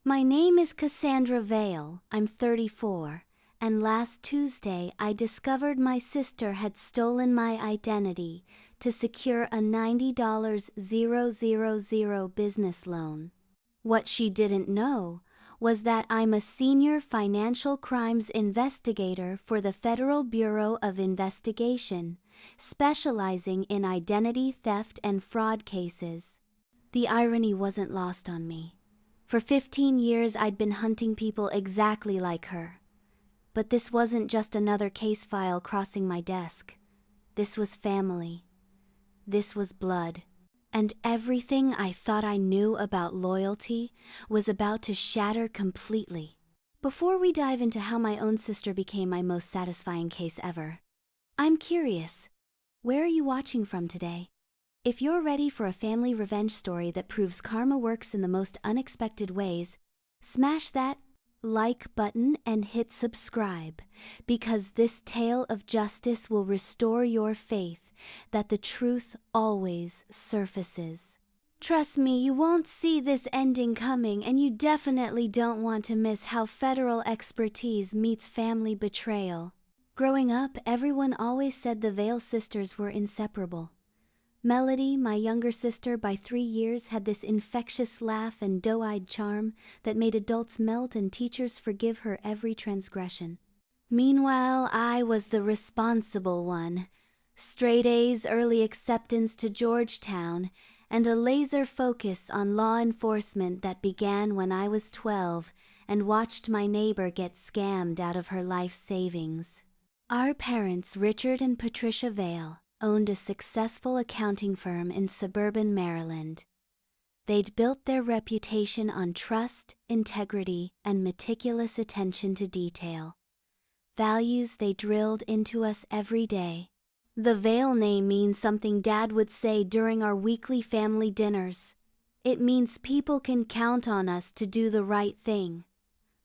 My name is Cassandra Vale. I'm 34, and last Tuesday I discovered my sister had stolen my identity to secure a $90,000 business loan. What she didn't know was that I'm a senior financial crimes investigator for the Federal Bureau of Investigation, specializing in identity theft and fraud cases. The irony wasn't lost on me. For 15 years I'd been hunting people exactly like her. But this wasn't just another case file crossing my desk. This was family. This was blood. And everything I thought I knew about loyalty was about to shatter completely. Before we dive into how my own sister became my most satisfying case ever, I'm curious, where are you watching from today? If you're ready for a family revenge story that proves karma works in the most unexpected ways, smash that like button and hit subscribe, because this tale of justice will restore your faith that the truth always surfaces. Trust me, you won't see this ending coming, and you definitely don't want to miss how federal expertise meets family betrayal. Growing up, everyone always said the Vale sisters were inseparable. Melody, my younger sister by 3 years, had this infectious laugh and doe-eyed charm that made adults melt and teachers forgive her every transgression. Meanwhile, I was the responsible one. Straight A's, early acceptance to Georgetown, and a laser focus on law enforcement that began when I was 12 and watched my neighbor get scammed out of her life savings. Our parents, Richard and Patricia Vale, owned a successful accounting firm in suburban Maryland. They'd built their reputation on trust, integrity, and meticulous attention to detail. Values they drilled into us every day. The Vale name means something Dad would say during our weekly family dinners. It means people can count on us to do the right thing.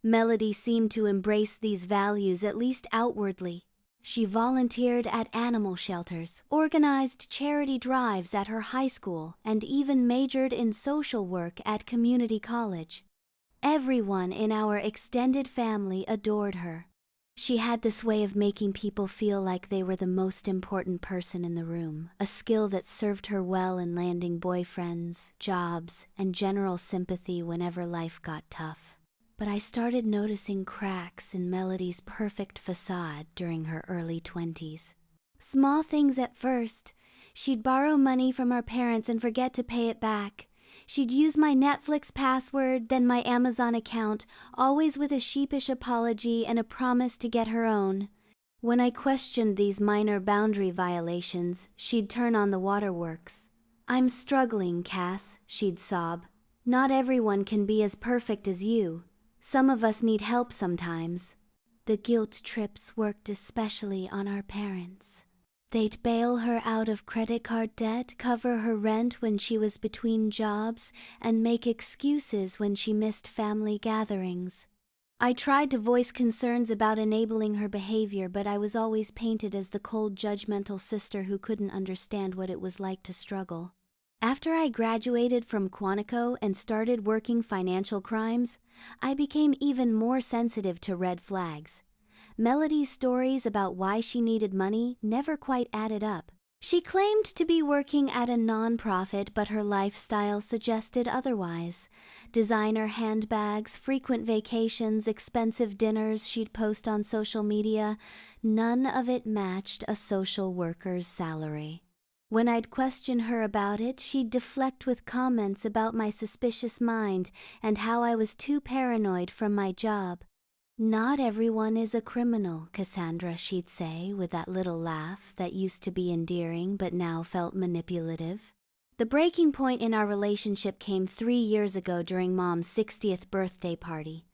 Melody seemed to embrace these values, at least outwardly. She volunteered at animal shelters, organized charity drives at her high school, and even majored in social work at community college. Everyone in our extended family adored her. She had this way of making people feel like they were the most important person in the room, a skill that served her well in landing boyfriends, jobs, and general sympathy whenever life got tough. But I started noticing cracks in Melody's perfect facade during her early 20s. Small things at first. She'd borrow money from our parents and forget to pay it back. She'd use my Netflix password, then my Amazon account, always with a sheepish apology and a promise to get her own. When I questioned these minor boundary violations, she'd turn on the waterworks. "I'm struggling, Cass," she'd sob. "Not everyone can be as perfect as you. Some of us need help sometimes." The guilt trips worked especially on our parents. They'd bail her out of credit card debt, cover her rent when she was between jobs, and make excuses when she missed family gatherings. I tried to voice concerns about enabling her behavior, but I was always painted as the cold, judgmental sister who couldn't understand what it was like to struggle. After I graduated from Quantico and started working financial crimes, I became even more sensitive to red flags. Melody's stories about why she needed money never quite added up. She claimed to be working at a nonprofit, but her lifestyle suggested otherwise. Designer handbags, frequent vacations, expensive dinners she'd post on social media, none of it matched a social worker's salary. When I'd question her about it, she'd deflect with comments about my suspicious mind and how I was too paranoid from my job. "Not everyone is a criminal, Cassandra," she'd say with that little laugh that used to be endearing but now felt manipulative. The breaking point in our relationship came 3 years ago during Mom's 60th birthday party.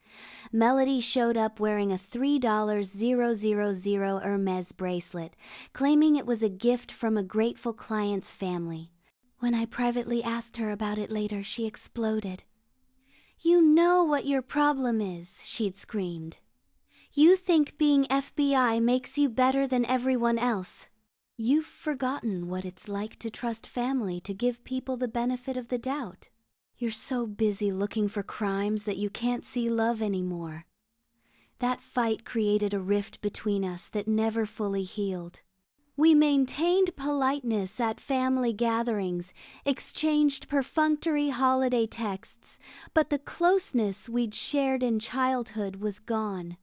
Melody showed up wearing a $3,000 Hermes bracelet, claiming it was a gift from a grateful client's family. When I privately asked her about it later, she exploded. "You know what your problem is," she'd screamed. "You think being FBI makes you better than everyone else. You've forgotten what it's like to trust family, to give people the benefit of the doubt. You're so busy looking for crimes that you can't see love anymore. That fight created a rift between us that never fully healed. We maintained politeness at family gatherings, exchanged perfunctory holiday texts, but the closeness we'd shared in childhood was gone.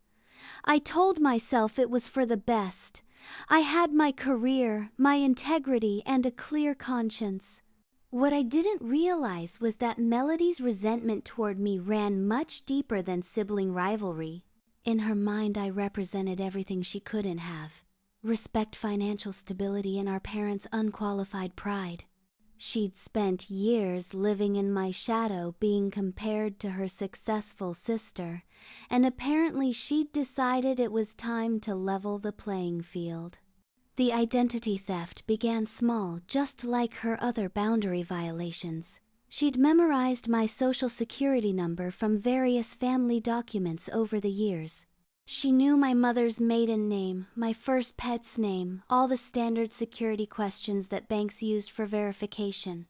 I told myself it was for the best. I had my career, my integrity, and a clear conscience. What I didn't realize was that Melody's resentment toward me ran much deeper than sibling rivalry. In her mind, I represented everything she couldn't have: respect, financial stability, and our parents' unqualified pride. She'd spent years living in my shadow, being compared to her successful sister, and apparently she'd decided it was time to level the playing field. The identity theft began small, just like her other boundary violations. She'd memorized my social security number from various family documents over the years. She knew my mother's maiden name, my first pet's name, all the standard security questions that banks used for verification.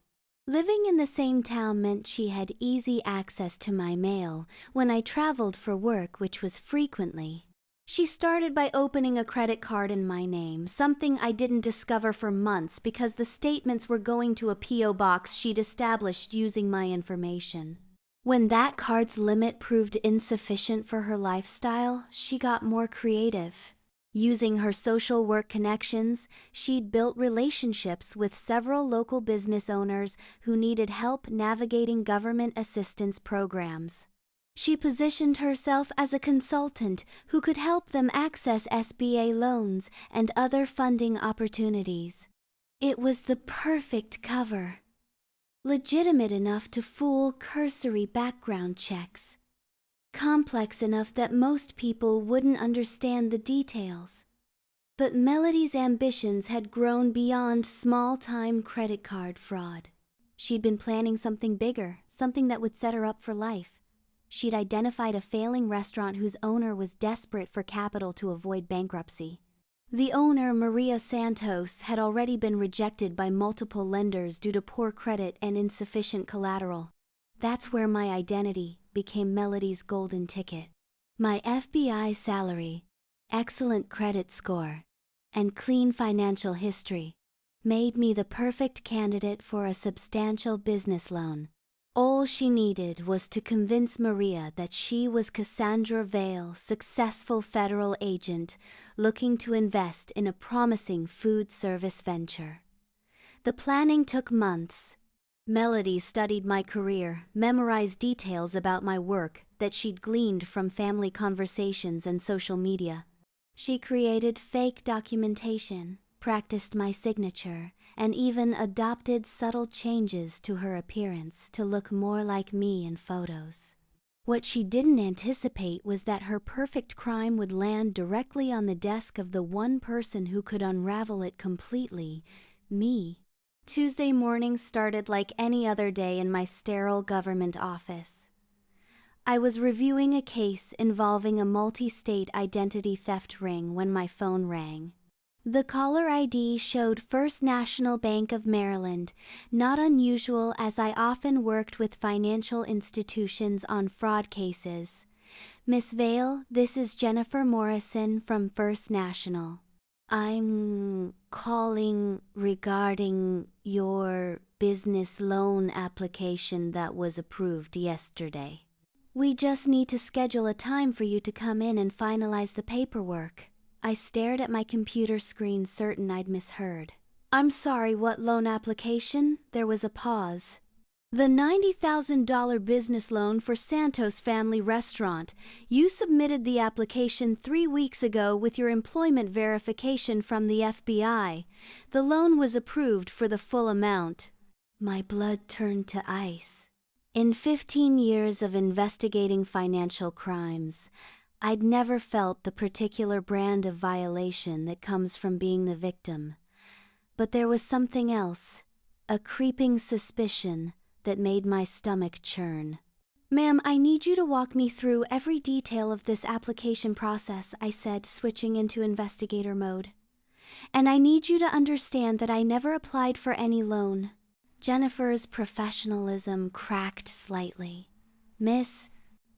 Living in the same town meant she had easy access to my mail when I traveled for work, which was frequently. She started by opening a credit card in my name, something I didn't discover for months because the statements were going to a P.O. box she'd established using my information. When that card's limit proved insufficient for her lifestyle, she got more creative. Using her social work connections, she'd built relationships with several local business owners who needed help navigating government assistance programs. She positioned herself as a consultant who could help them access SBA loans and other funding opportunities. It was the perfect cover. Legitimate enough to fool cursory background checks. Complex enough that most people wouldn't understand the details. But Melody's ambitions had grown beyond small-time credit card fraud. She'd been planning something bigger, something that would set her up for life. She'd identified a failing restaurant whose owner was desperate for capital to avoid bankruptcy. The owner, Maria Santos, had already been rejected by multiple lenders due to poor credit and insufficient collateral. That's where my identity became Melody's golden ticket. My FBI salary, excellent credit score, and clean financial history made me the perfect candidate for a substantial business loan. All she needed was to convince Maria that she was Cassandra Vale, successful federal agent looking to invest in a promising food service venture. The planning took months. Melody studied my career, memorized details about my work that she'd gleaned from family conversations and social media. She created fake documentation, practiced my signature, and even adopted subtle changes to her appearance to look more like me in photos. What she didn't anticipate was that her perfect crime would land directly on the desk of the one person who could unravel it completely: me. Tuesday morning started like any other day in my sterile government office. I was reviewing a case involving a multi-state identity theft ring when my phone rang. The caller ID showed First National Bank of Maryland, not unusual as I often worked with financial institutions on fraud cases. "Miss Vale, this is Jennifer Morrison from First National. I'm calling regarding your business loan application that was approved yesterday. We just need to schedule a time for you to come in and finalize the paperwork." I stared at my computer screen, certain I'd misheard. "I'm sorry, what loan application?" There was a pause. "The $90,000 business loan for Santos Family Restaurant. You submitted the application 3 weeks ago with your employment verification from the FBI. The loan was approved for the full amount." My blood turned to ice. In 15 years of investigating financial crimes, I'd never felt the particular brand of violation that comes from being the victim. But there was something else, a creeping suspicion that made my stomach churn. "Ma'am, I need you to walk me through every detail of this application process," I said, switching into investigator mode. "And I need you to understand that I never applied for any loan." Jennifer's professionalism cracked slightly. "Miss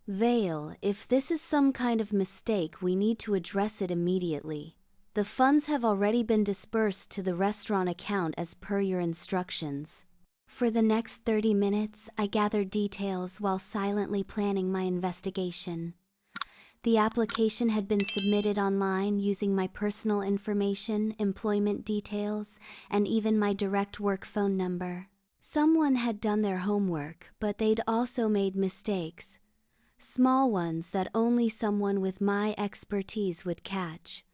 Vale, if this is some kind of mistake, we need to address it immediately. The funds have already been dispersed to the restaurant account as per your instructions." For the next 30 minutes, I gathered details while silently planning my investigation. The application had been submitted online using my personal information, employment details, and even my direct work phone number. Someone had done their homework, but they'd also made mistakes. Small ones that only someone with my expertise would catch.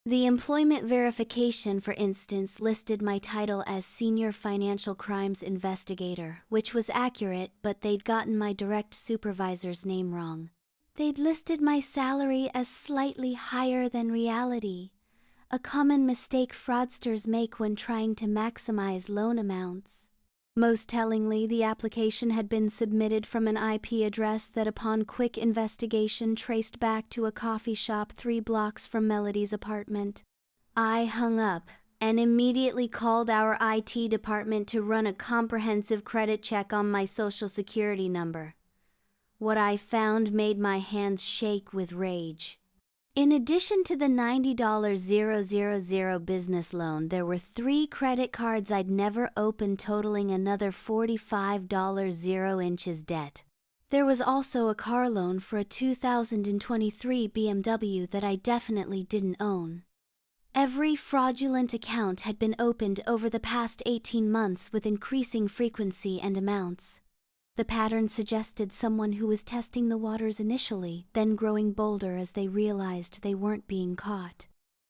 The employment verification, for instance, listed my title as Senior Financial Crimes Investigator, which was accurate, but they'd gotten my direct supervisor's name wrong. They'd listed my salary as slightly higher than reality, a common mistake fraudsters make when trying to maximize loan amounts. Most tellingly, the application had been submitted from an IP address that, upon quick investigation, traced back to a coffee shop 3 blocks from Melody's apartment. I hung up and immediately called our IT department to run a comprehensive credit check on my Social Security number. What I found made my hands shake with rage. In addition to the $90,000 business loan, there were 3 credit cards I'd never opened, totaling another $45 debt. There was also a car loan for a 2023 BMW that I definitely didn't own. Every fraudulent account had been opened over the past 18 months with increasing frequency and amounts. The pattern suggested someone who was testing the waters initially, then growing bolder as they realized they weren't being caught.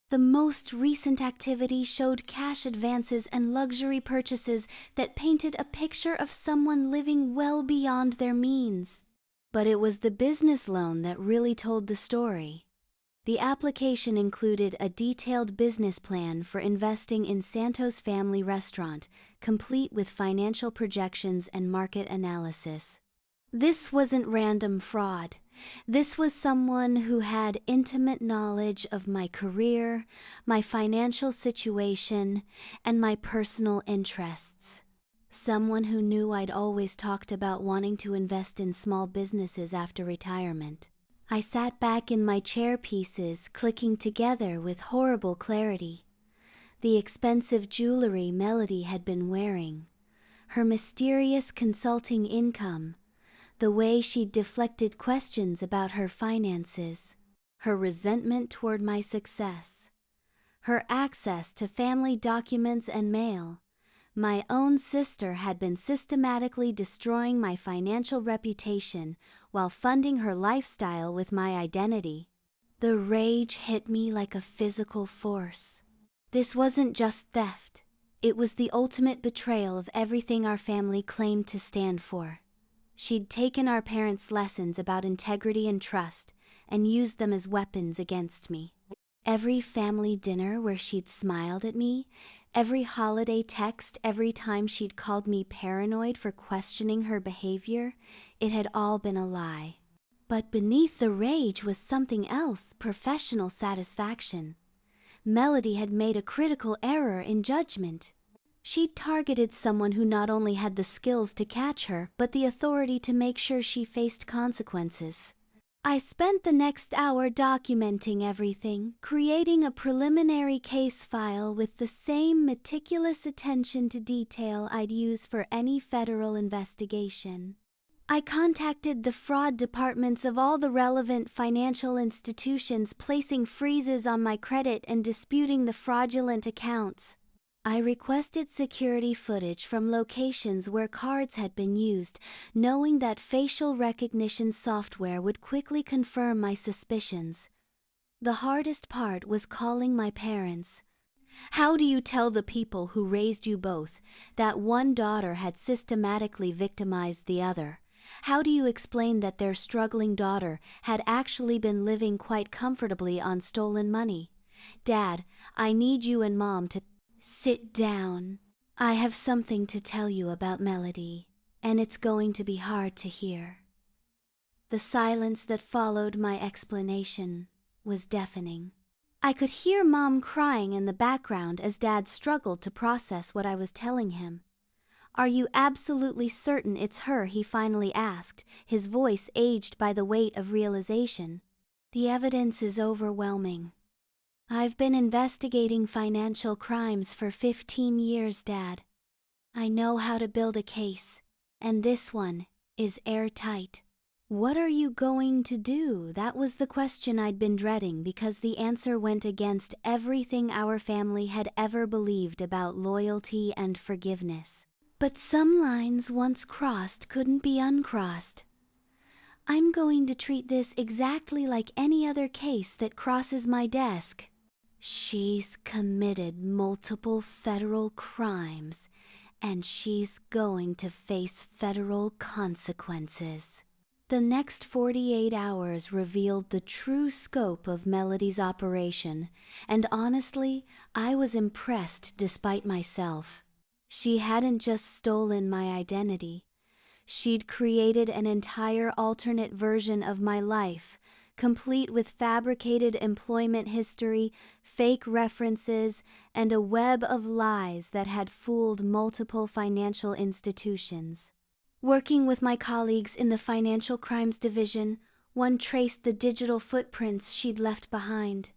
The most recent activity showed cash advances and luxury purchases that painted a picture of someone living well beyond their means. But it was the business loan that really told the story. The application included a detailed business plan for investing in Santos Family Restaurant, complete with financial projections and market analysis. This wasn't random fraud. This was someone who had intimate knowledge of my career, my financial situation, and my personal interests. Someone who knew I'd always talked about wanting to invest in small businesses after retirement. I sat back in my chair, pieces clicking together with horrible clarity. The expensive jewelry Melody had been wearing, her mysterious consulting income, the way she'd deflected questions about her finances, her resentment toward my success, her access to family documents and mail. My own sister had been systematically destroying my financial reputation while funding her lifestyle with my identity. The rage hit me like a physical force. This wasn't just theft. It was the ultimate betrayal of everything our family claimed to stand for. She'd taken our parents' lessons about integrity and trust and used them as weapons against me. Every family dinner where she'd smiled at me, every holiday text, every time she'd called me paranoid for questioning her behavior, it had all been a lie. But beneath the rage was something else: professional satisfaction. Melody had made a critical error in judgment. She'd targeted someone who not only had the skills to catch her, but the authority to make sure she faced consequences. I spent the next hour documenting everything, creating a preliminary case file with the same meticulous attention to detail I'd use for any federal investigation. I contacted the fraud departments of all the relevant financial institutions, placing freezes on my credit and disputing the fraudulent accounts. I requested security footage from locations where cards had been used, knowing that facial recognition software would quickly confirm my suspicions. The hardest part was calling my parents. How do you tell the people who raised you both that one daughter had systematically victimized the other? How do you explain that their struggling daughter had actually been living quite comfortably on stolen money? Dad, I need you and Mom to sit down. I have something to tell you about Melody, and it's going to be hard to hear. The silence that followed my explanation was deafening. I could hear Mom crying in the background as Dad struggled to process what I was telling him. "Are you absolutely certain it's her?" he finally asked, his voice aged by the weight of realization. "The evidence is overwhelming. I've been investigating financial crimes for 15 years, Dad. I know how to build a case, and this one is airtight." "What are you going to do?" That was the question I'd been dreading, because the answer went against everything our family had ever believed about loyalty and forgiveness. But some lines once crossed couldn't be uncrossed. "I'm going to treat this exactly like any other case that crosses my desk. She's committed multiple federal crimes, and she's going to face federal consequences." The next 48 hours revealed the true scope of Melody's operation, and honestly, I was impressed despite myself. She hadn't just stolen my identity. She'd created an entire alternate version of my life, complete with fabricated employment history, fake references, and a web of lies that had fooled multiple financial institutions. Working with my colleagues in the Financial Crimes Division, one traced the digital footprints she'd left behind.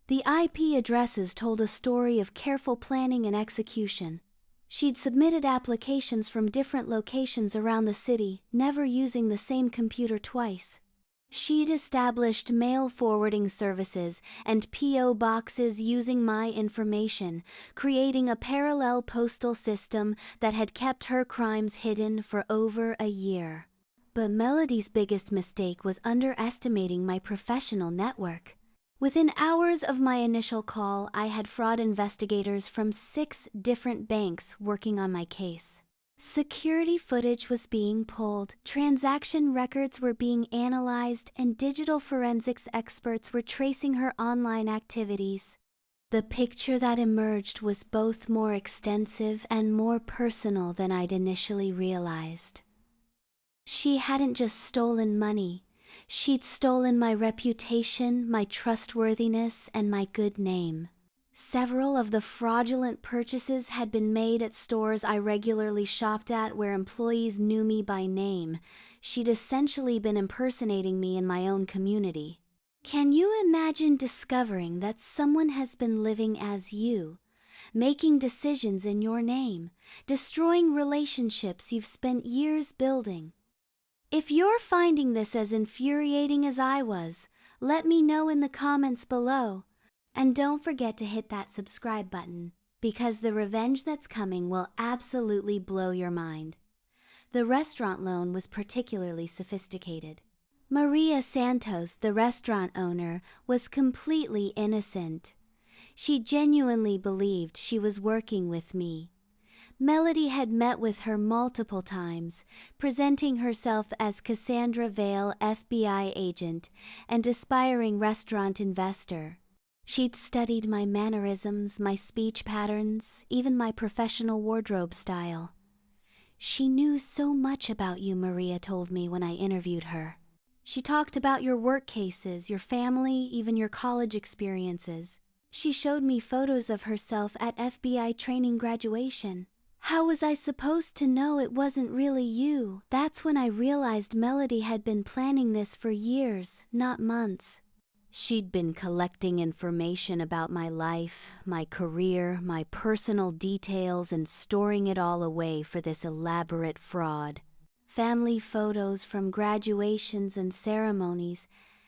The IP addresses told a story of careful planning and execution. She'd submitted applications from different locations around the city, never using the same computer twice. She'd established mail forwarding services and P.O. boxes using my information, creating a parallel postal system that had kept her crimes hidden for over a year. But Melody's biggest mistake was underestimating my professional network. Within hours of my initial call, I had fraud investigators from 6 different banks working on my case. Security footage was being pulled, transaction records were being analyzed, and digital forensics experts were tracing her online activities. The picture that emerged was both more extensive and more personal than I'd initially realized. She hadn't just stolen money. She'd stolen my reputation, my trustworthiness, and my good name. Several of the fraudulent purchases had been made at stores I regularly shopped at, where employees knew me by name. She'd essentially been impersonating me in my own community. Can you imagine discovering that someone has been living as you, making decisions in your name, destroying relationships you've spent years building? If you're finding this as infuriating as I was, let me know in the comments below. And don't forget to hit that subscribe button, because the revenge that's coming will absolutely blow your mind. The restaurant loan was particularly sophisticated. Maria Santos, the restaurant owner, was completely innocent. She genuinely believed she was working with me. Melody had met with her multiple times, presenting herself as Cassandra Vale, FBI agent and aspiring restaurant investor. She'd studied my mannerisms, my speech patterns, even my professional wardrobe style. "She knew so much about you," Maria told me when I interviewed her. "She talked about your work cases, your family, even your college experiences. She showed me photos of herself at FBI training graduation. How was I supposed to know it wasn't really you?" That's when I realized Melody had been planning this for years, not months. She'd been collecting information about my life, my career, my personal details, and storing it all away for this elaborate fraud. Family photos from graduations and ceremonies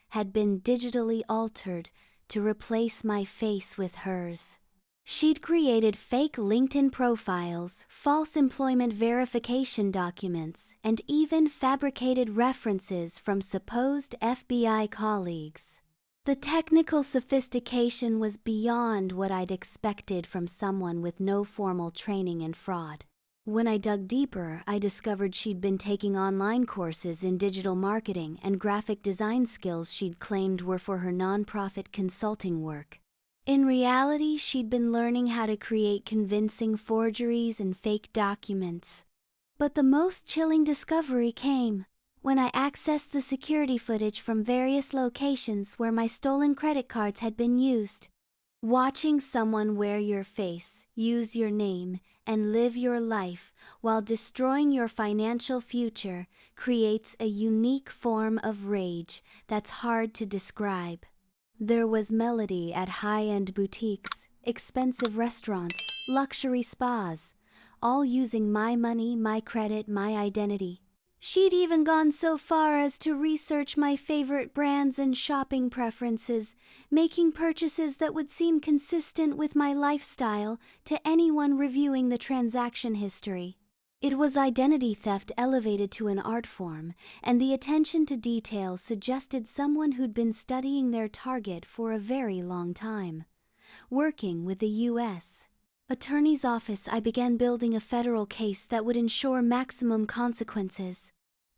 had been digitally altered to replace my face with hers. She'd created fake LinkedIn profiles, false employment verification documents, and even fabricated references from supposed FBI colleagues. The technical sophistication was beyond what I'd expected from someone with no formal training in fraud. When I dug deeper, I discovered she'd been taking online courses in digital marketing and graphic design skills she'd claimed were for her nonprofit consulting work. In reality, she'd been learning how to create convincing forgeries and fake documents. But the most chilling discovery came when I accessed the security footage from various locations where my stolen credit cards had been used. Watching someone wear your face, use your name, and live your life while destroying your financial future creates a unique form of rage that's hard to describe. There was Melody at high-end boutiques, expensive restaurants, luxury spas, all using my money, my credit, my identity. She'd even gone so far as to research my favorite brands and shopping preferences, making purchases that would seem consistent with my lifestyle to anyone reviewing the transaction history. It was identity theft elevated to an art form, and the attention to detail suggested someone who'd been studying their target for a very long time. Working with the U.S. Attorney's Office, I began building a federal case that would ensure maximum consequences.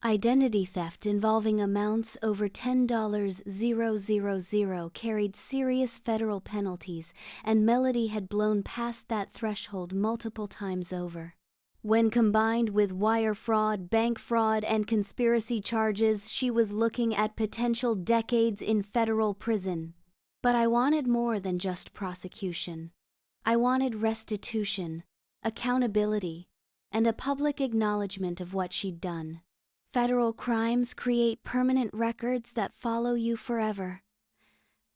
Identity theft involving amounts over $10,000 carried serious federal penalties, and Melody had blown past that threshold multiple times over. When combined with wire fraud, bank fraud, and conspiracy charges, she was looking at potential decades in federal prison. But I wanted more than just prosecution. I wanted restitution, accountability, and a public acknowledgement of what she'd done. Federal crimes create permanent records that follow you forever.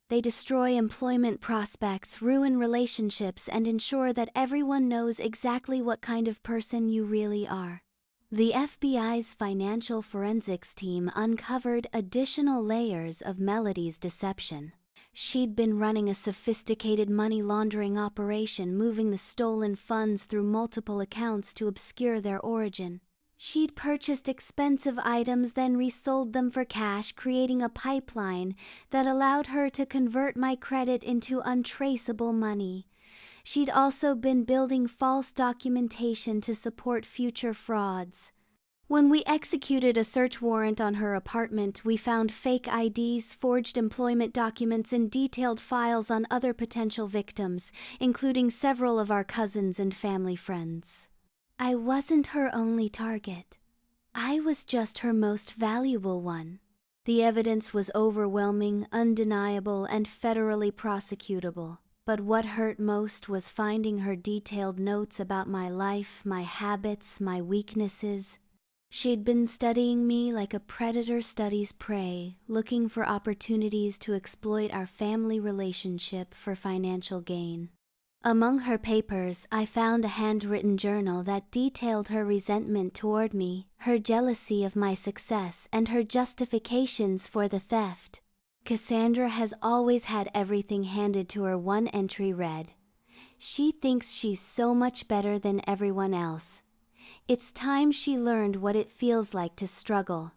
They destroy employment prospects, ruin relationships, and ensure that everyone knows exactly what kind of person you really are. The FBI's financial forensics team uncovered additional layers of Melody's deception. She'd been running a sophisticated money laundering operation, moving the stolen funds through multiple accounts to obscure their origin. She'd purchased expensive items, then resold them for cash, creating a pipeline that allowed her to convert my credit into untraceable money. She'd also been building false documentation to support future frauds. When we executed a search warrant on her apartment, we found fake IDs, forged employment documents, and detailed files on other potential victims, including several of our cousins and family friends. I wasn't her only target. I was just her most valuable one. The evidence was overwhelming, undeniable, and federally prosecutable. But what hurt most was finding her detailed notes about my life, my habits, my weaknesses. She'd been studying me like a predator studies prey, looking for opportunities to exploit our family relationship for financial gain. Among her papers, I found a handwritten journal that detailed her resentment toward me, her jealousy of my success, and her justifications for the theft. Cassandra has always had everything handed to her. One entry read, "She thinks she's so much better than everyone else. It's time she learned what it feels like to struggle."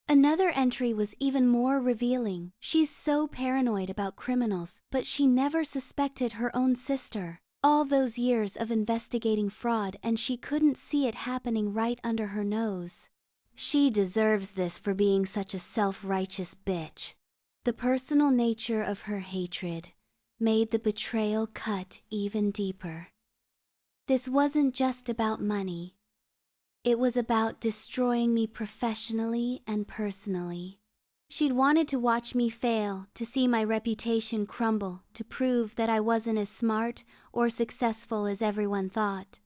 Another entry was even more revealing. "She's so paranoid about criminals, but she never suspected her own sister. All those years of investigating fraud, and she couldn't see it happening right under her nose. She deserves this for being such a self-righteous bitch." The personal nature of her hatred made the betrayal cut even deeper. This wasn't just about money. It was about destroying me professionally and personally. She'd wanted to watch me fail, to see my reputation crumble, to prove that I wasn't as smart or successful as everyone thought.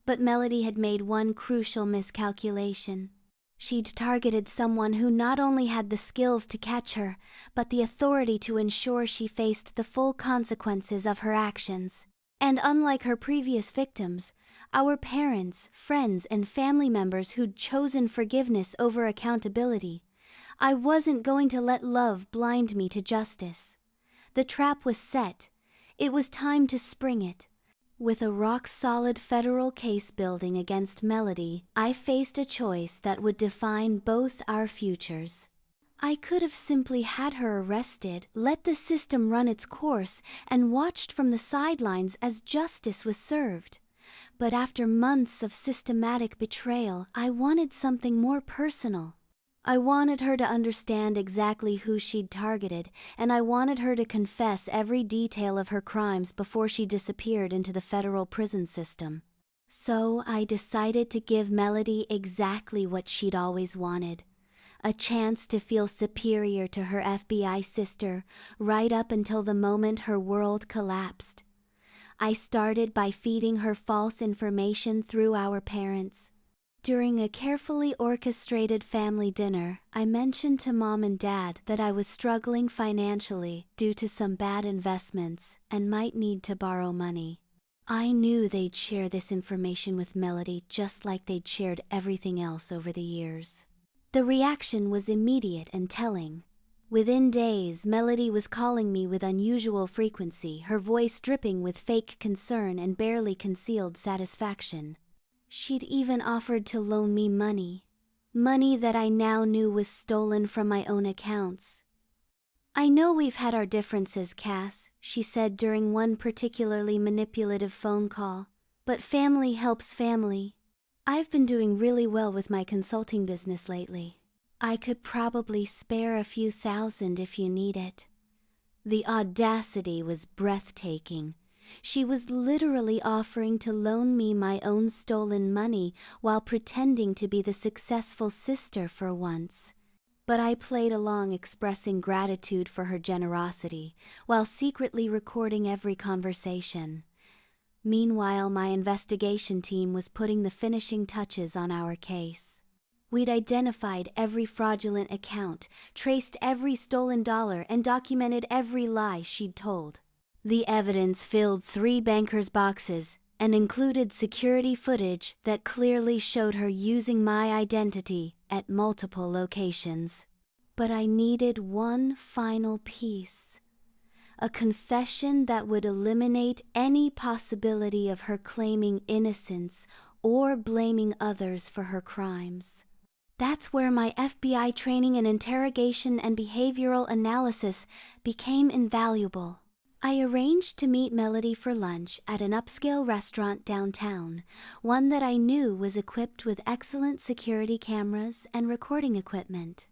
But Melody had made one crucial miscalculation. She'd targeted someone who not only had the skills to catch her, but the authority to ensure she faced the full consequences of her actions. And unlike her previous victims, our parents, friends, and family members who'd chosen forgiveness over accountability, I wasn't going to let love blind me to justice. The trap was set. It was time to spring it. With a rock-solid federal case building against Melody, I faced a choice that would define both our futures. I could have simply had her arrested, let the system run its course, and watched from the sidelines as justice was served. But after months of systematic betrayal, I wanted something more personal. I wanted her to understand exactly who she'd targeted, and I wanted her to confess every detail of her crimes before she disappeared into the federal prison system. So I decided to give Melody exactly what she'd always wanted. A chance to feel superior to her FBI sister right up until the moment her world collapsed. I started by feeding her false information through our parents. During a carefully orchestrated family dinner, I mentioned to Mom and Dad that I was struggling financially due to some bad investments and might need to borrow money. I knew they'd share this information with Melody just like they'd shared everything else over the years. The reaction was immediate and telling. Within days, Melody was calling me with unusual frequency, her voice dripping with fake concern and barely concealed satisfaction. She'd even offered to loan me money that I now knew was stolen from my own accounts. "I know we've had our differences, Cass," she said during one particularly manipulative phone call, "but family helps family. I've been doing really well with my consulting business lately. I could probably spare a few thousand if you need it." The audacity was breathtaking. She was literally offering to loan me my own stolen money while pretending to be the successful sister for once. But I played along, expressing gratitude for her generosity, while secretly recording every conversation. Meanwhile, my investigation team was putting the finishing touches on our case. We'd identified every fraudulent account, traced every stolen dollar, and documented every lie she'd told. The evidence filled 3 bankers' boxes and included security footage that clearly showed her using my identity at multiple locations. But I needed one final piece. A confession that would eliminate any possibility of her claiming innocence or blaming others for her crimes. That's where my FBI training in interrogation and behavioral analysis became invaluable. I arranged to meet Melody for lunch at an upscale restaurant downtown, one that I knew was equipped with excellent security cameras and recording equipment.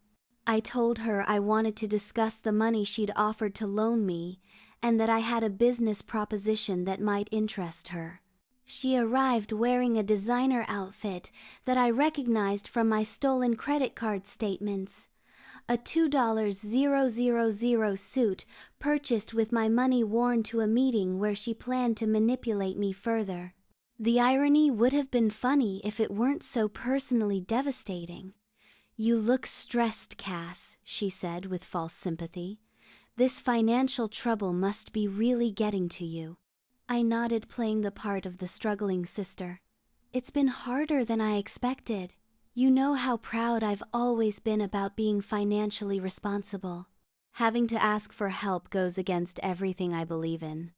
I told her I wanted to discuss the money she'd offered to loan me and that I had a business proposition that might interest her. She arrived wearing a designer outfit that I recognized from my stolen credit card statements. A $2,000 suit purchased with my money worn to a meeting where she planned to manipulate me further. The irony would have been funny if it weren't so personally devastating. "You look stressed, Cass," she said with false sympathy. "This financial trouble must be really getting to you." I nodded, playing the part of the struggling sister. "It's been harder than I expected. You know how proud I've always been about being financially responsible. Having to ask for help goes against everything I believe in."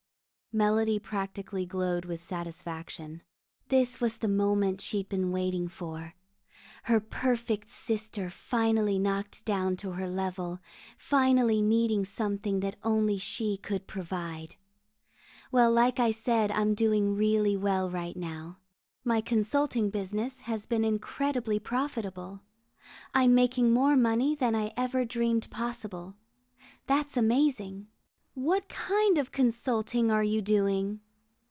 Melody practically glowed with satisfaction. This was the moment she'd been waiting for. Her perfect sister finally knocked down to her level, finally needing something that only she could provide. "Well, like I said, I'm doing really well right now. My consulting business has been incredibly profitable. I'm making more money than I ever dreamed possible." "That's amazing. What kind of consulting are you doing?"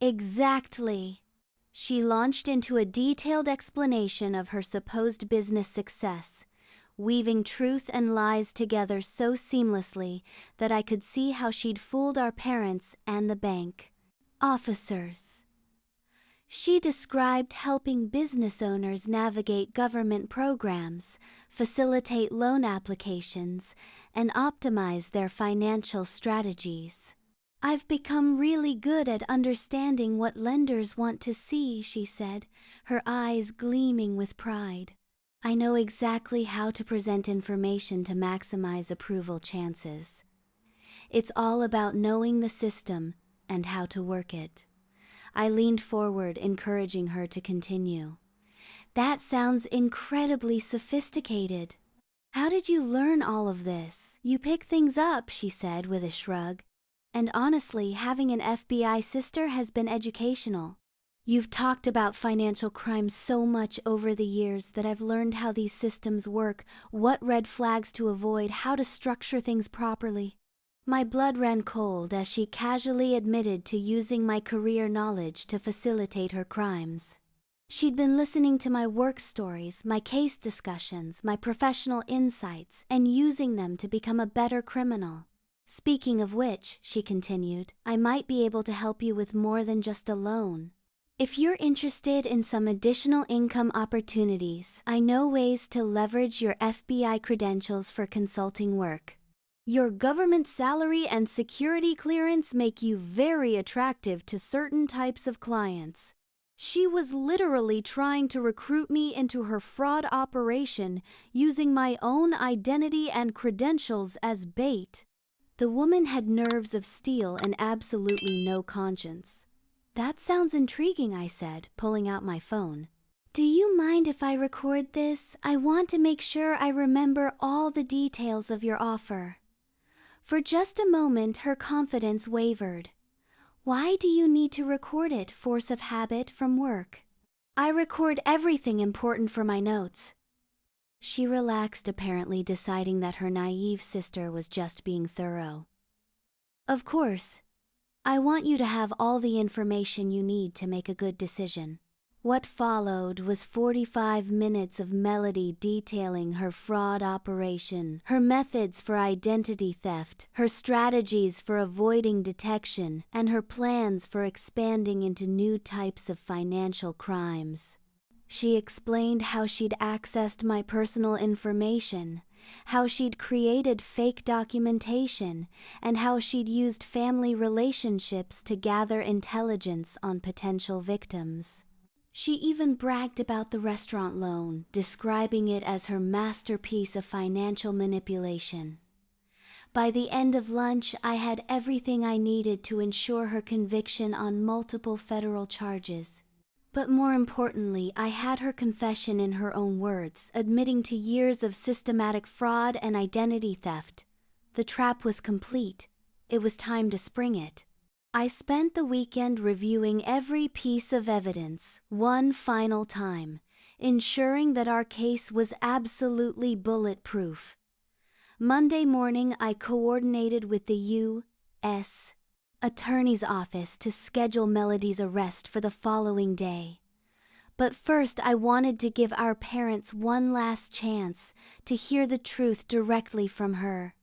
"Exactly." She launched into a detailed explanation of her supposed business success, weaving truth and lies together so seamlessly that I could see how she'd fooled our parents and the bank. "Officers." She described helping business owners navigate government programs, facilitate loan applications, and optimize their financial strategies. "I've become really good at understanding what lenders want to see," she said, her eyes gleaming with pride. "I know exactly how to present information to maximize approval chances. It's all about knowing the system and how to work it." I leaned forward, encouraging her to continue. "That sounds incredibly sophisticated. How did you learn all of this?" "You pick things up," she said with a shrug. "And honestly, having an FBI sister has been educational. You've talked about financial crime so much over the years that I've learned how these systems work, what red flags to avoid, how to structure things properly." My blood ran cold as she casually admitted to using my career knowledge to facilitate her crimes. She'd been listening to my work stories, my case discussions, my professional insights, and using them to become a better criminal. Speaking of which, she continued, I might be able to help you with more than just a loan. If you're interested in some additional income opportunities, I know ways to leverage your FBI credentials for consulting work. Your government salary and security clearance make you very attractive to certain types of clients. She was literally trying to recruit me into her fraud operation using my own identity and credentials as bait. The woman had nerves of steel and absolutely no conscience. That sounds intriguing, I said, pulling out my phone. Do you mind if I record this? I want to make sure I remember all the details of your offer. For just a moment, her confidence wavered. Why do you need to record it, force of habit from work? I record everything important for my notes. She relaxed, apparently deciding that her naive sister was just being thorough. Of course. I want you to have all the information you need to make a good decision. What followed was 45 minutes of Melody detailing her fraud operation, her methods for identity theft, her strategies for avoiding detection, and her plans for expanding into new types of financial crimes. She explained how she'd accessed my personal information, how she'd created fake documentation, and how she'd used family relationships to gather intelligence on potential victims. She even bragged about the restaurant loan, describing it as her masterpiece of financial manipulation. By the end of lunch, I had everything I needed to ensure her conviction on multiple federal charges. But more importantly, I had her confession in her own words, admitting to years of systematic fraud and identity theft. The trap was complete. It was time to spring it. I spent the weekend reviewing every piece of evidence, one final time, ensuring that our case was absolutely bulletproof. Monday morning, I coordinated with the U.S. Attorney's Office to schedule Melody's arrest for the following day. But first, I wanted to give our parents one last chance to hear the truth directly from her.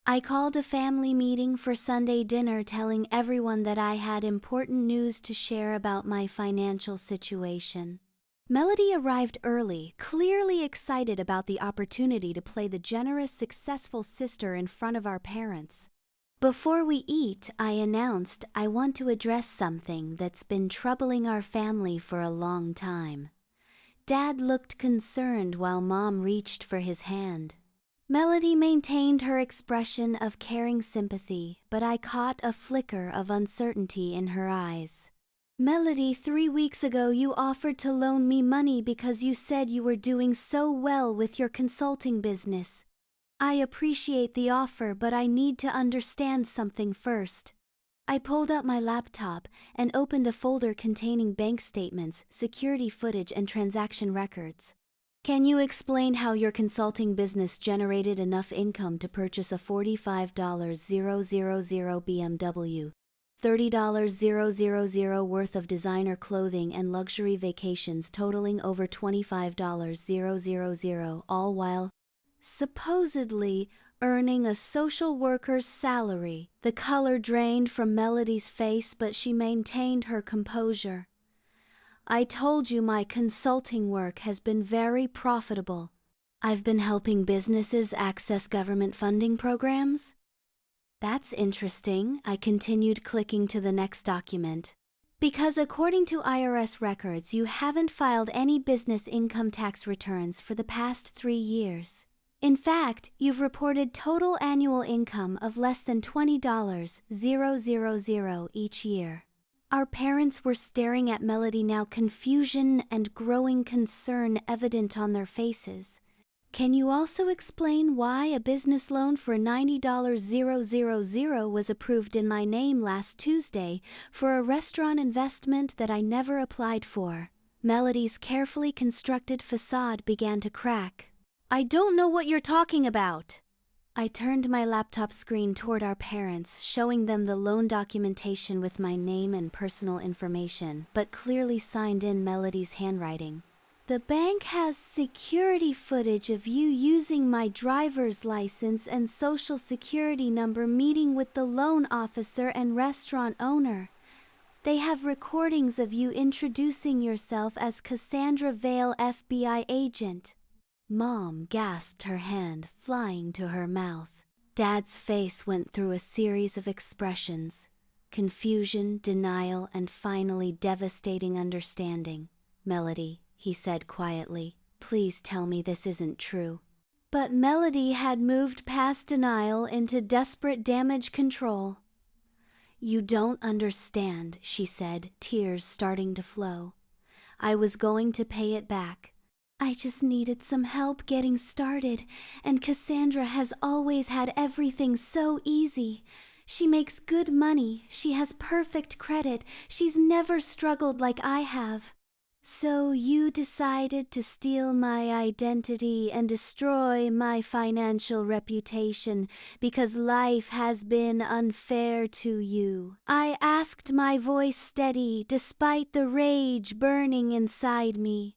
I called a family meeting for Sunday dinner, telling everyone that I had important news to share about my financial situation. Melody arrived early, clearly excited about the opportunity to play the generous, successful sister in front of our parents. Before we eat, I announced I want to address something that's been troubling our family for a long time. Dad looked concerned while Mom reached for his hand. Melody maintained her expression of caring sympathy, but I caught a flicker of uncertainty in her eyes. Melody, 3 weeks ago you offered to loan me money because you said you were doing so well with your consulting business. I appreciate the offer, but I need to understand something first. I pulled out my laptop and opened a folder containing bank statements, security footage, and transaction records. Can you explain how your consulting business generated enough income to purchase a $45,000 BMW, $30,000 worth of designer clothing, and luxury vacations totaling over $25,000, all while supposedly earning a social worker's salary? The color drained from Melody's face, but she maintained her composure. I told you my consulting work has been very profitable. I've been helping businesses access government funding programs. That's interesting, I continued, clicking to the next document. Because according to IRS records, you haven't filed any business income tax returns for the past 3 years. In fact, you've reported total annual income of less than $20,000 each year. Our parents were staring at Melody now, confusion and growing concern evident on their faces. Can you also explain why a business loan for $90,000 was approved in my name last Tuesday for a restaurant investment that I never applied for? Melody's carefully constructed facade began to crack. I don't know what you're talking about. I turned my laptop screen toward our parents, showing them the loan documentation with my name and personal information, but clearly signed in Melody's handwriting. The bank has security footage of you using my driver's license and social security number meeting with the loan officer and restaurant owner. They have recordings of you introducing yourself as Cassandra Vale, FBI agent. Mom gasped, her hand flying to her mouth. Dad's face went through a series of expressions: confusion, denial, and finally devastating understanding. "Melody," he said quietly, "please tell me this isn't true." But Melody had moved past denial into desperate damage control. "You don't understand," she said, tears starting to flow. "I was going to pay it back. I just needed some help getting started, and Cassandra has always had everything so easy. She makes good money, she has perfect credit, she's never struggled like I have. So you decided to steal my identity and destroy my financial reputation because life has been unfair to you?" I asked, my voice steady despite the rage burning inside me.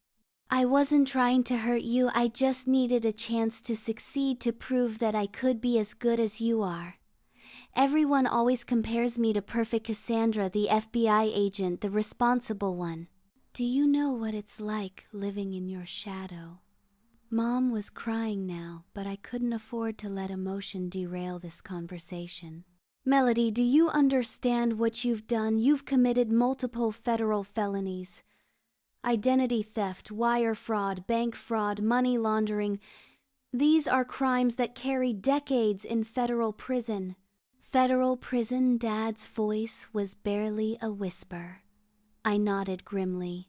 "I wasn't trying to hurt you, I just needed a chance to succeed, to prove that I could be as good as you are. Everyone always compares me to perfect Cassandra, the FBI agent, the responsible one. Do you know what it's like living in your shadow?" Mom was crying now, but I couldn't afford to let emotion derail this conversation. "Melody, do you understand what you've done? You've committed multiple federal felonies. Identity theft, wire fraud, bank fraud, money laundering. These are crimes that carry decades in federal prison." "Federal prison?" Dad's voice was barely a whisper. I nodded grimly.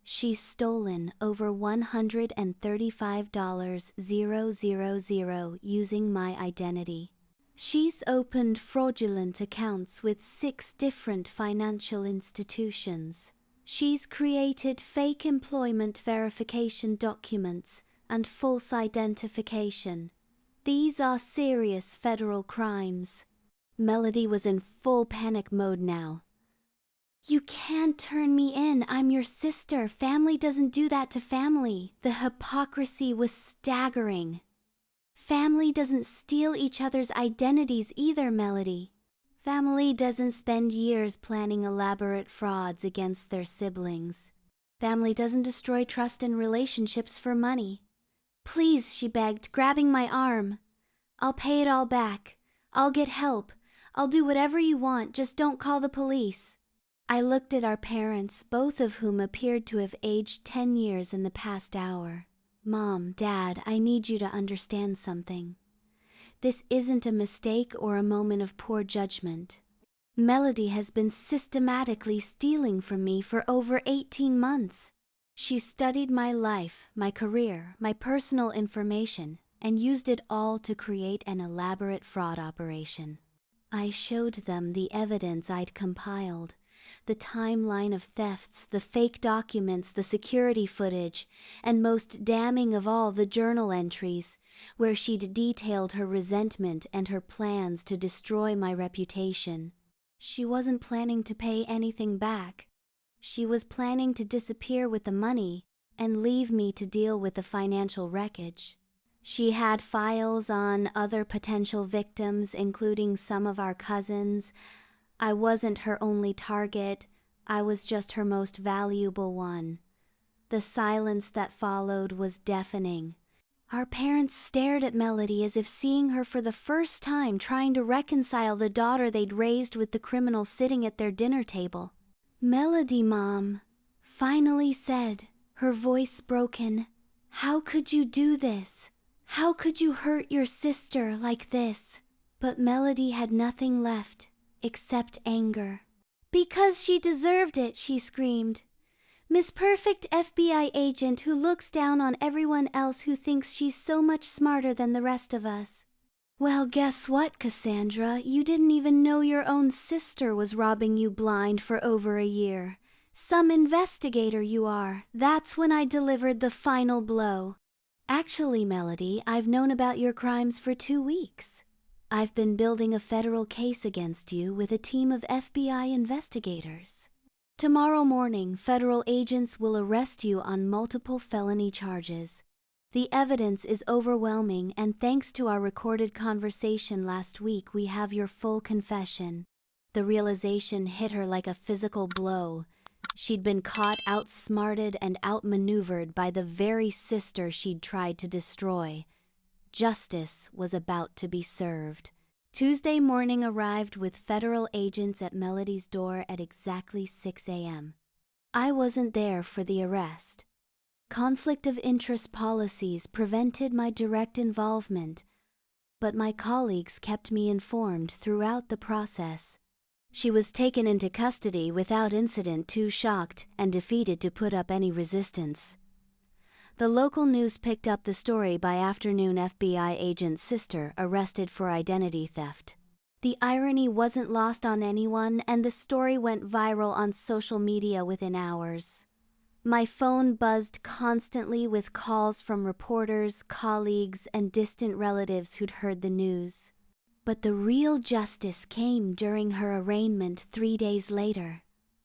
"She's stolen over $135,000 using my identity. She's opened fraudulent accounts with 6 different financial institutions. She's created fake employment verification documents and false identification. These are serious federal crimes." Melody was in full panic mode now. "You can't turn me in. I'm your sister. Family doesn't do that to family." The hypocrisy was staggering. "Family doesn't steal each other's identities either, Melody. Family doesn't spend years planning elaborate frauds against their siblings. Family doesn't destroy trust and relationships for money." "Please," she begged, grabbing my arm. "I'll pay it all back. I'll get help. I'll do whatever you want. Just don't call the police." I looked at our parents, both of whom appeared to have aged 10 years in the past hour. "Mom, Dad, I need you to understand something. This isn't a mistake or a moment of poor judgment. Melody has been systematically stealing from me for over 18 months. She studied my life, my career, my personal information, and used it all to create an elaborate fraud operation." I showed them the evidence I'd compiled. The timeline of thefts, the fake documents, the security footage, and most damning of all, the journal entries, where she'd detailed her resentment and her plans to destroy my reputation. She wasn't planning to pay anything back. She was planning to disappear with the money and leave me to deal with the financial wreckage. She had files on other potential victims, including some of our cousins. I wasn't her only target, I was just her most valuable one. The silence that followed was deafening. Our parents stared at Melody as if seeing her for the first time, trying to reconcile the daughter they'd raised with the criminal sitting at their dinner table. "Melody, Mom," finally said, her voice broken. "How could you do this? How could you hurt your sister like this?" But Melody had nothing left except anger. "Because she deserved it," she screamed. "Miss Perfect FBI agent who looks down on everyone else, who thinks she's so much smarter than the rest of us." "Well, guess what, Cassandra? You didn't even know your own sister was robbing you blind for over a year. Some investigator you are." That's when I delivered the final blow. "Actually, Melody, I've known about your crimes for 2 weeks. I've been building a federal case against you with a team of FBI investigators." Tomorrow morning, federal agents will arrest you on multiple felony charges. The evidence is overwhelming, and thanks to our recorded conversation last week, we have your full confession. The realization hit her like a physical blow. She'd been caught, outsmarted, and outmaneuvered by the very sister she'd tried to destroy. Justice was about to be served. Tuesday morning arrived with federal agents at Melody's door at exactly 6 a.m. I wasn't there for the arrest. Conflict of interest policies prevented my direct involvement, but my colleagues kept me informed throughout the process. She was taken into custody without incident, too shocked and defeated to put up any resistance. The local news picked up the story by afternoon. FBI agent's sister arrested for identity theft. The irony wasn't lost on anyone, and the story went viral on social media within hours. My phone buzzed constantly with calls from reporters, colleagues, and distant relatives who'd heard the news. But the real justice came during her arraignment 3 days later.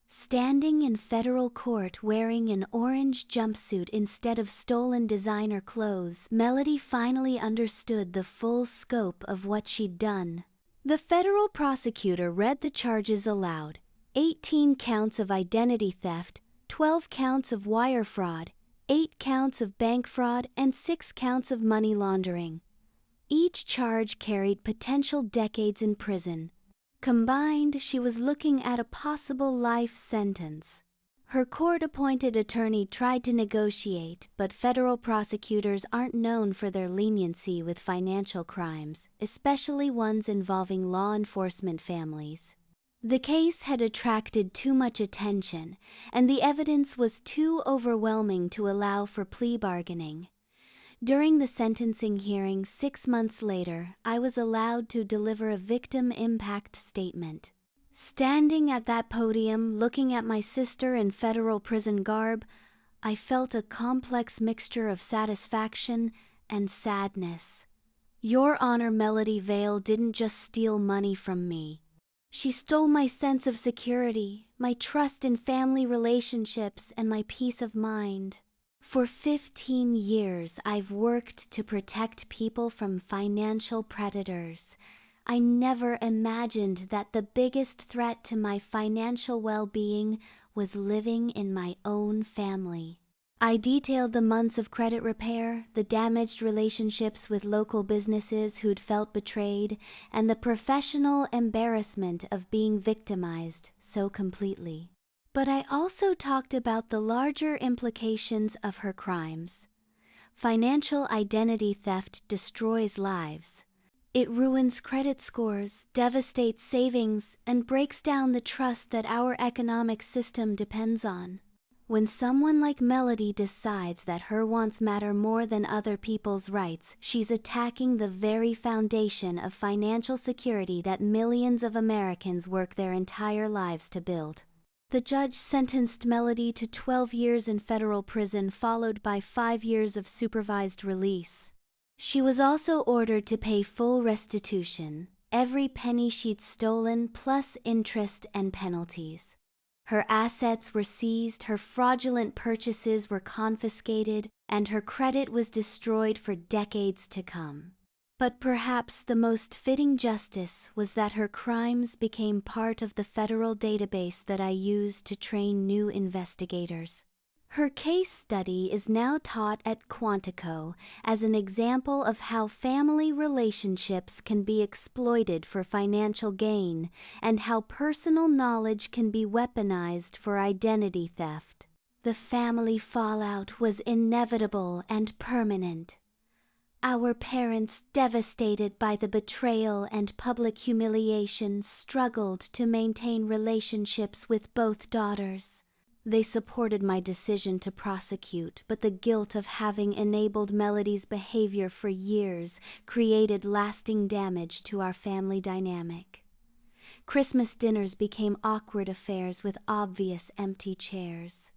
Standing in federal court wearing an orange jumpsuit instead of stolen designer clothes, Melody finally understood the full scope of what she'd done. The federal prosecutor read the charges aloud: 18 counts of identity theft, 12 counts of wire fraud, 8 counts of bank fraud, and 6 counts of money laundering. Each charge carried potential decades in prison. Combined, she was looking at a possible life sentence. Her court-appointed attorney tried to negotiate, but federal prosecutors aren't known for their leniency with financial crimes, especially ones involving law enforcement families. The case had attracted too much attention, and the evidence was too overwhelming to allow for plea bargaining. During the sentencing hearing 6 months later, I was allowed to deliver a victim impact statement. Standing at that podium, looking at my sister in federal prison garb, I felt a complex mixture of satisfaction and sadness. Your Honor, Melody Vale didn't just steal money from me. She stole my sense of security, my trust in family relationships, and my peace of mind. For 15 years, I've worked to protect people from financial predators. I never imagined that the biggest threat to my financial well-being was living in my own family. I detailed the months of credit repair, the damaged relationships with local businesses who'd felt betrayed, and the professional embarrassment of being victimized so completely. But I also talked about the larger implications of her crimes. Financial identity theft destroys lives. It ruins credit scores, devastates savings, and breaks down the trust that our economic system depends on. When someone like Melody decides that her wants matter more than other people's rights, she's attacking the very foundation of financial security that millions of Americans work their entire lives to build. The judge sentenced Melody to 12 years in federal prison, followed by 5 years of supervised release. She was also ordered to pay full restitution, every penny she'd stolen plus interest and penalties. Her assets were seized, her fraudulent purchases were confiscated, and her credit was destroyed for decades to come. But perhaps the most fitting justice was that her crimes became part of the federal database that I used to train new investigators. Her case study is now taught at Quantico as an example of how family relationships can be exploited for financial gain and how personal knowledge can be weaponized for identity theft. The family fallout was inevitable and permanent. Our parents, devastated by the betrayal and public humiliation, struggled to maintain relationships with both daughters. They supported my decision to prosecute, but the guilt of having enabled Melody's behavior for years created lasting damage to our family dynamic. Christmas dinners became awkward affairs with obvious empty chairs.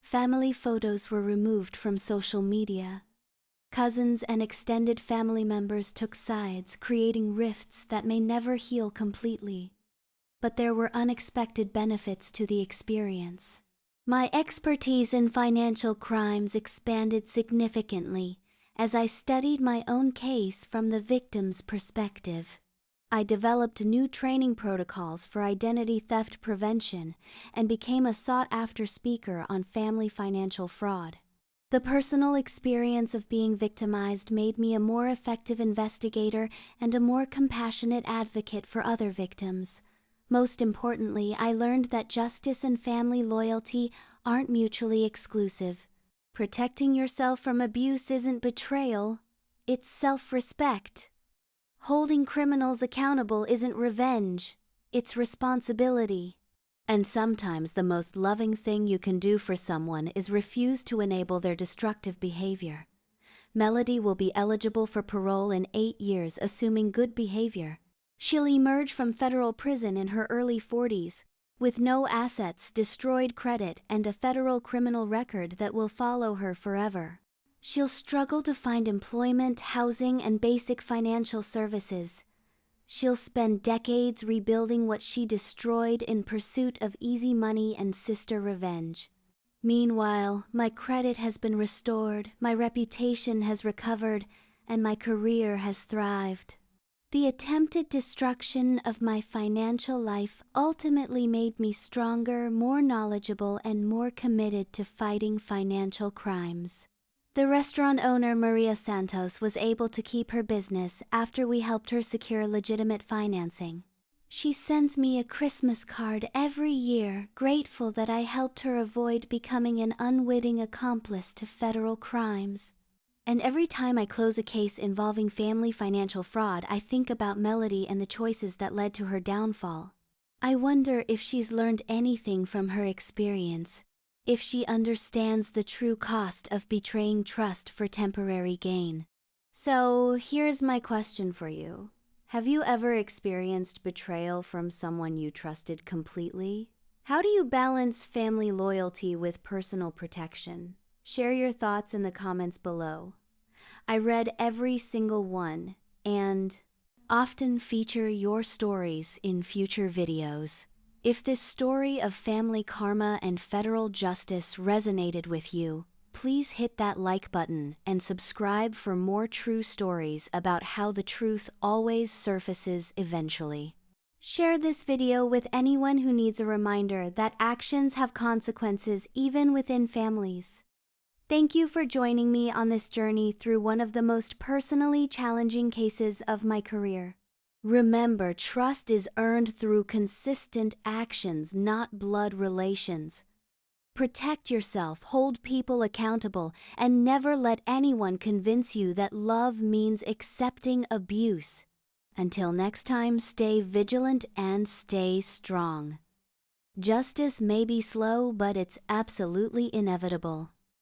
Family photos were removed from social media. Cousins and extended family members took sides, creating rifts that may never heal completely. but there were unexpected benefits to the experience. My expertise in financial crimes expanded significantly as I studied my own case from the victim's perspective. I developed new training protocols for identity theft prevention and became a sought-after speaker on family financial fraud. The personal experience of being victimized made me a more effective investigator and a more compassionate advocate for other victims. Most importantly, I learned that justice and family loyalty aren't mutually exclusive. Protecting yourself from abuse isn't betrayal, it's self-respect. Holding criminals accountable isn't revenge, it's responsibility. And sometimes the most loving thing you can do for someone is refuse to enable their destructive behavior. Melody will be eligible for parole in 8 years, assuming good behavior. She'll emerge from federal prison in her early 40s, with no assets, destroyed credit, and a federal criminal record that will follow her forever. She'll struggle to find employment, housing, and basic financial services. She'll spend decades rebuilding what she destroyed in pursuit of easy money and sister revenge. Meanwhile, my credit has been restored, my reputation has recovered, and my career has thrived. The attempted destruction of my financial life ultimately made me stronger, more knowledgeable, and more committed to fighting financial crimes. The restaurant owner Maria Santos was able to keep her business after we helped her secure legitimate financing. She sends me a Christmas card every year, grateful that I helped her avoid becoming an unwitting accomplice to federal crimes. And every time I close a case involving family financial fraud, I think about Melody and the choices that led to her downfall. I wonder if she's learned anything from her experience, if she understands the true cost of betraying trust for temporary gain. So, here's my question for you. Have you ever experienced betrayal from someone you trusted completely? How do you balance family loyalty with personal protection? Share your thoughts in the comments below. I read every single one and often feature your stories in future videos. If this story of family karma and federal justice resonated with you, please hit that like button and subscribe for more true stories about how the truth always surfaces eventually. Share this video with anyone who needs a reminder that actions have consequences even within families. Thank you for joining me on this journey through one of the most personally challenging cases of my career. Remember, trust is earned through consistent actions, not blood relations. Protect yourself, hold people accountable, and never let anyone convince you that love means accepting abuse. Until next time, stay vigilant and stay strong. Justice may be slow, but it's absolutely inevitable.